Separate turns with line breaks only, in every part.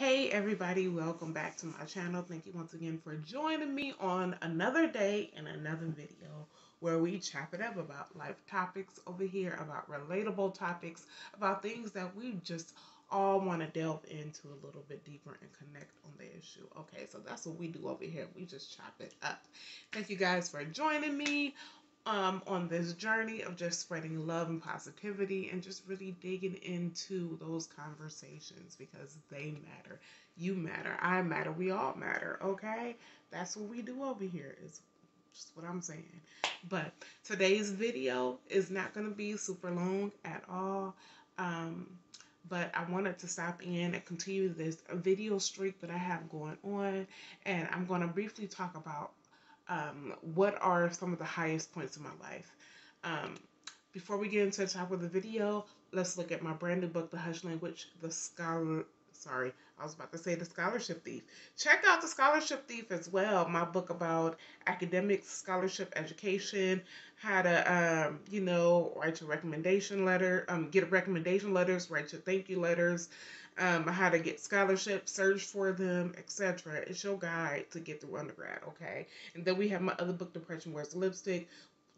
Hey everybody, welcome back to my channel. Thank you once again for joining me on another day and another video where we chop it up about life topics over here, about relatable topics, about things that we just all want to delve into a little bit deeper and connect on the issue. Okay, so that's what we do over here. We just chop it up. Thank you guys for joining me on this journey of just spreading love and positivity and just really digging into those conversations because they matter. You matter. I matter. We all matter. Okay? That's what we do over here, is just what I'm saying. But today's video is not going to be super long at all. But I wanted to stop in and continue this video streak that I have going on. And I'm going to briefly talk about what are some of the highest points in my life. Before we get into the top of the video, let's look at my brand new book, The Hush Language, The Scholarship Thief. Check out The Scholarship Thief as well. My book about academics, scholarship, education, how to, write your recommendation letter, get recommendation letters, write your thank you letters, how to get scholarships, search for them, etc. It's your guide to get through undergrad, okay? And then we have my other book, Depression Wears Lipstick.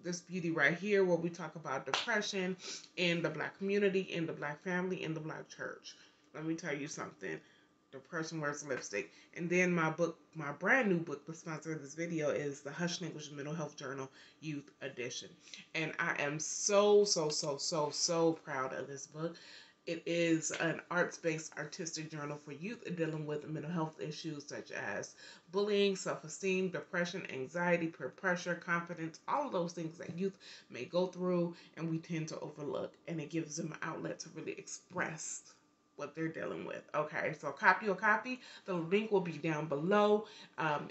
This beauty right here, where we talk about depression in the Black community, in the Black family, in the Black church. Let me tell you something. Depression Wears Lipstick. And then my book, my brand new book, the sponsor of this video, is the Hush Language Mental Health Journal Youth Edition. And I am so proud of this book. It is an arts-based artistic journal for youth dealing with mental health issues such as bullying, self-esteem, depression, anxiety, peer pressure, confidence, all of those things that youth may go through and we tend to overlook. And it gives them an outlet to really express what they're dealing with. Okay, so copy your copy. The link will be down below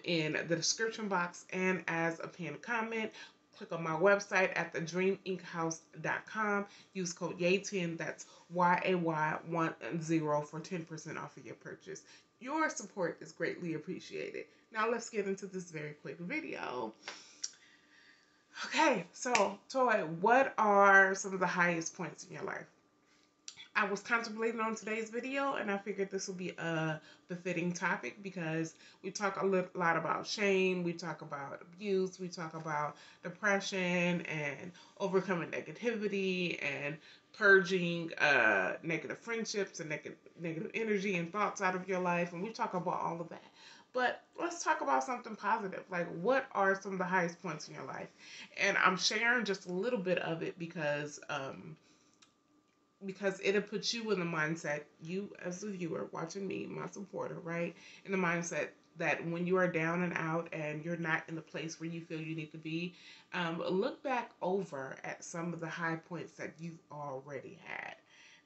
in the description box and as a pinned comment. Click on my website at thedreaminkhouse.com. Use code YAY10, that's YAY10 for 10% off of your purchase. Your support is greatly appreciated. Now let's get into this very quick video. Okay, so Toy, what are some of the highest points in your life? I was contemplating on today's video, and I figured this will be a befitting topic because we talk a lot about shame, we talk about abuse, we talk about depression and overcoming negativity and purging negative friendships and negative energy and thoughts out of your life, and we talk about all of that. But let's talk about something positive. Like, what are some of the highest points in your life? And I'm sharing just a little bit of it because it'll put you in the mindset, you as the viewer watching me, my supporter, right? In the mindset that when you are down and out and you're not in the place where you feel you need to be, look back over at some of the high points that you've already had,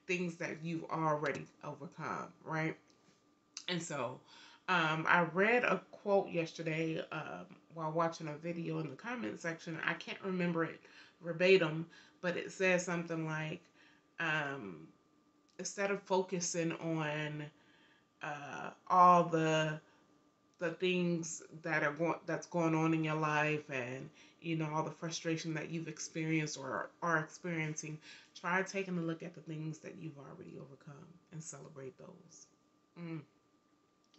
things that you've already overcome, right? And so I read a quote yesterday while watching a video in the comment section. I can't remember it verbatim, but it says something like, instead of focusing on all the things that's going on in your life and all the frustration that you've experienced or are experiencing, try taking a look at the things that you've already overcome and celebrate those.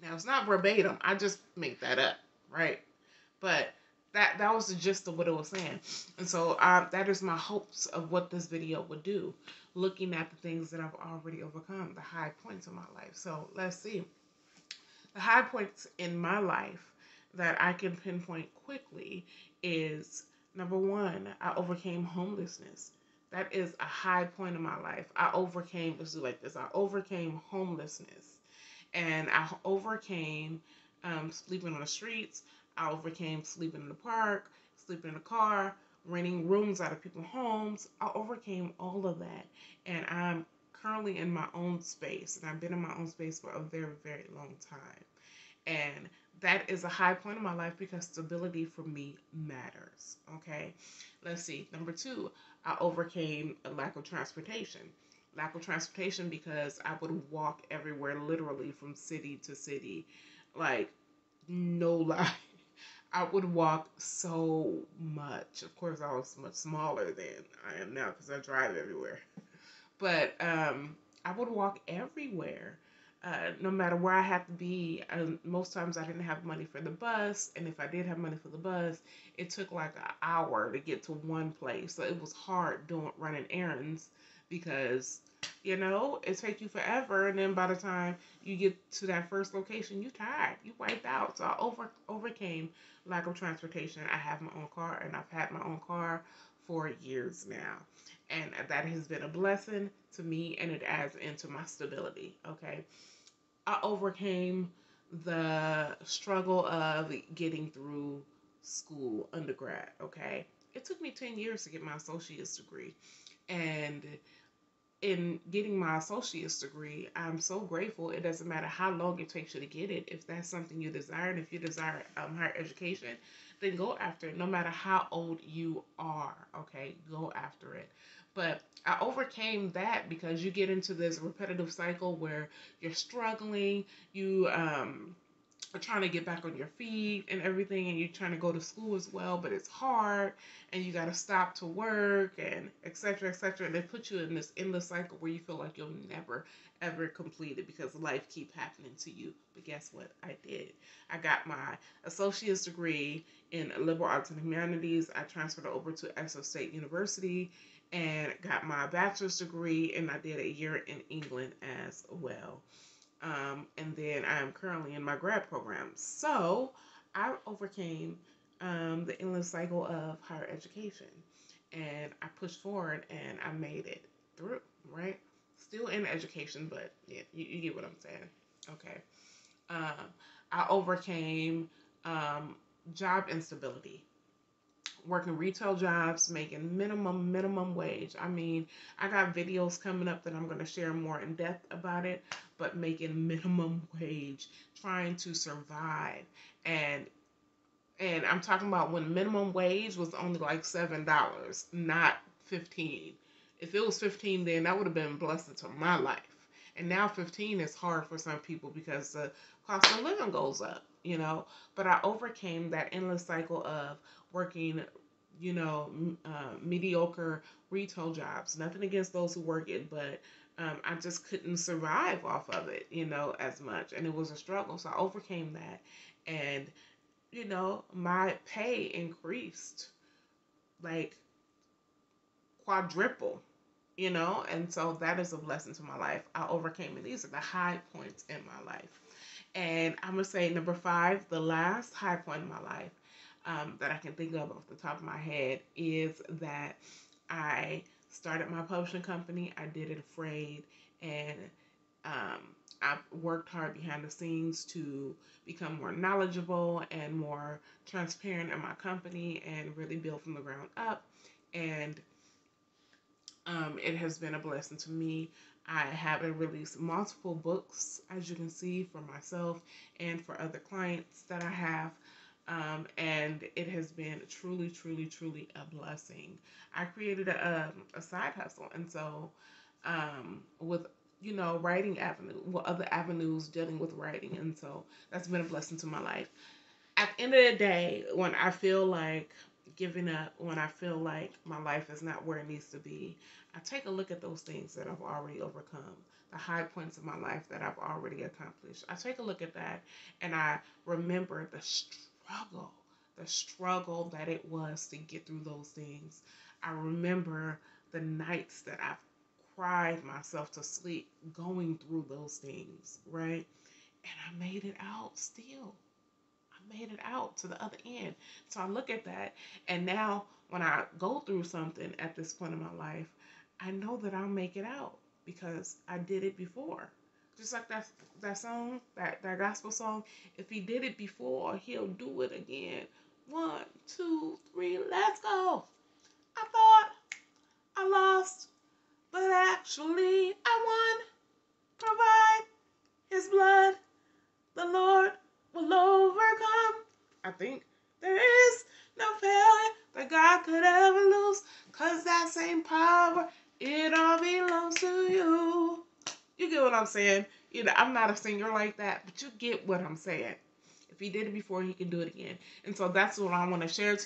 Now it's not verbatim, I just make that up, right? But that was the gist of what it was saying. And so that is my hopes of what this video would do, looking at the things that I've already overcome, the high points of my life. So let's see. The high points in my life that I can pinpoint quickly is, number one, I overcame homelessness. That is a high point in my life. I overcame homelessness. And I overcame sleeping on the streets. I overcame sleeping in the park, sleeping in the car, renting rooms out of people's homes. I overcame all of that. And I'm currently in my own space. And I've been in my own space for a very, very long time. And that is a high point in my life because stability for me matters. Okay? Let's see. Number two, I overcame a lack of transportation. Lack of transportation because I would walk everywhere, literally from city to city. Like, no lie. I would walk so much. Of course, I was much smaller than I am now because I drive everywhere. But I would walk everywhere. No matter where I had to be, most times I didn't have money for the bus, and if I did have money for the bus, it took like an hour to get to one place. So it was hard running errands because it takes you forever, and then by the time you get to that first location, you tired, you wiped out. So I overcame lack of transportation. I have my own car, and I've had my own car for years now, and that has been a blessing to me, and it adds into my stability. Okay, I overcame the struggle of getting through school, undergrad. Okay, it took me 10 years to get my associate's degree, and in getting my associate's degree, I'm so grateful. It doesn't matter how long it takes you to get it. If that's something you desire, and if you desire higher education, then go after it. No matter how old you are, okay, go after it. But I overcame that because you get into this repetitive cycle where you're struggling, you are trying to get back on your feet and everything, and you're trying to go to school as well, but it's hard, and you got to stop to work, and etc., etc. And they put you in this endless cycle where you feel like you'll never ever complete it because life keep happening to you. But guess what? I did. I got my associate's degree in liberal arts and humanities. I transferred over to Essex State University and got my bachelor's degree, and I did a year in England as well. And then I am currently in my grad program. So I overcame the endless cycle of higher education, and I pushed forward and I made it through, right? Still in education, but yeah, you get what I'm saying. Okay. Um, I overcame job instability, working retail jobs, making minimum wage. I mean, I got videos coming up that I'm going to share more in depth about it, but making minimum wage, trying to survive. and and I'm talking about when minimum wage was only like $7, not 15. If it was 15, then that would have been a blessing to my life. And now 15 is hard for some people because the cost of living goes up. But I overcame that endless cycle of working, mediocre retail jobs. Nothing against those who work it, but I just couldn't survive off of it, as much. And it was a struggle. So I overcame that. And my pay increased like quadruple, and so that is a blessing to my life. I overcame it. These are the high points in my life. And I'm going to say number 5, the last high point in my life that I can think of off the top of my head is that I started my publishing company. I did it afraid, and um, I worked hard behind the scenes to become more knowledgeable and more transparent in my company and really build from the ground up. And it has been a blessing to me. I have released multiple books, as you can see, for myself and for other clients that I have. And it has been truly, truly, truly a blessing. I created a side hustle. And so with writing other avenues dealing with writing. And so that's been a blessing to my life. At the end of the day, when I feel like giving up, when I feel like my life is not where it needs to be, I take a look at those things that I've already overcome, the high points of my life that I've already accomplished. I take a look at that and I remember the struggle that it was to get through those things. I remember the nights that I've cried myself to sleep going through those things, right? And I made it out still. I made it out to the other end. So I look at that, and now when I go through something at this point in my life, I know that I'll make it out because I did it before. Just like that song, that gospel song. If he did it before, he'll do it again. 1, 2, 3, let's go. I thought I lost, but actually I won. Provide his blood, the Lord will overcome. I think there is no failure that God could ever lose, 'cause that same power, it all belongs to you. You get what I'm saying? I'm not a singer like that, but you get what I'm saying. If he did it before, he can do it again. And so that's what I want to share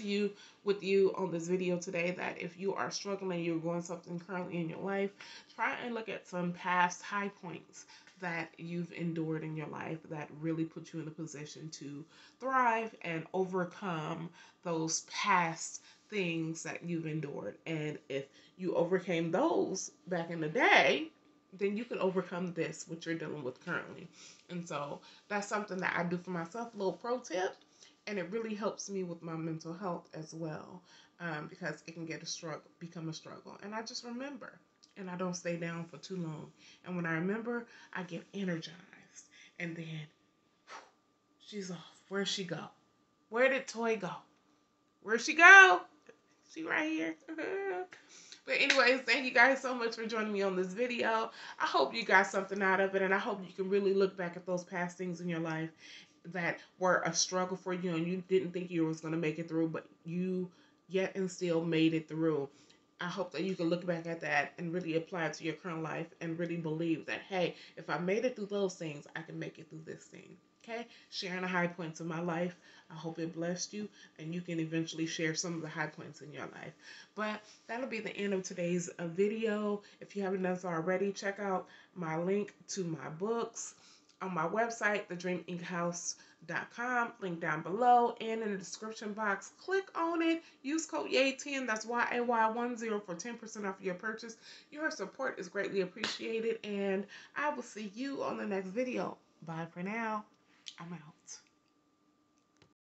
with you on this video today, that if you are struggling, you're going something currently in your life, try and look at some past high points that you've endured in your life that really put you in a position to thrive and overcome those past things that you've endured. And if you overcame those back in the day, then you can overcome this, what you're dealing with currently. And so that's something that I do for myself, a little pro tip. And it really helps me with my mental health as well, because it can become a struggle. And I just remember, and I don't stay down for too long. And when I remember, I get energized. And then, she's off. Where'd she go? Where did Toy go? Where'd she go? She right here. But anyways, thank you guys so much for joining me on this video. I hope you got something out of it, and I hope you can really look back at those past things in your life that were a struggle for you and you didn't think you was going to make it through, but you yet and still made it through. I hope that you can look back at that and really apply it to your current life and really believe that, hey, if I made it through those things, I can make it through this thing. Okay? Sharing the high points of my life. I hope it blessed you and you can eventually share some of the high points in your life. But that'll be the end of today's video. If you haven't done so already, check out my link to my books on my website, thedreaminkhouse.com, link down below and in the description box. Click on it. Use code YAY10, that's YAY10 for 10% off your purchase. Your support is greatly appreciated, and I will see you on the next video. Bye for now. I'm out.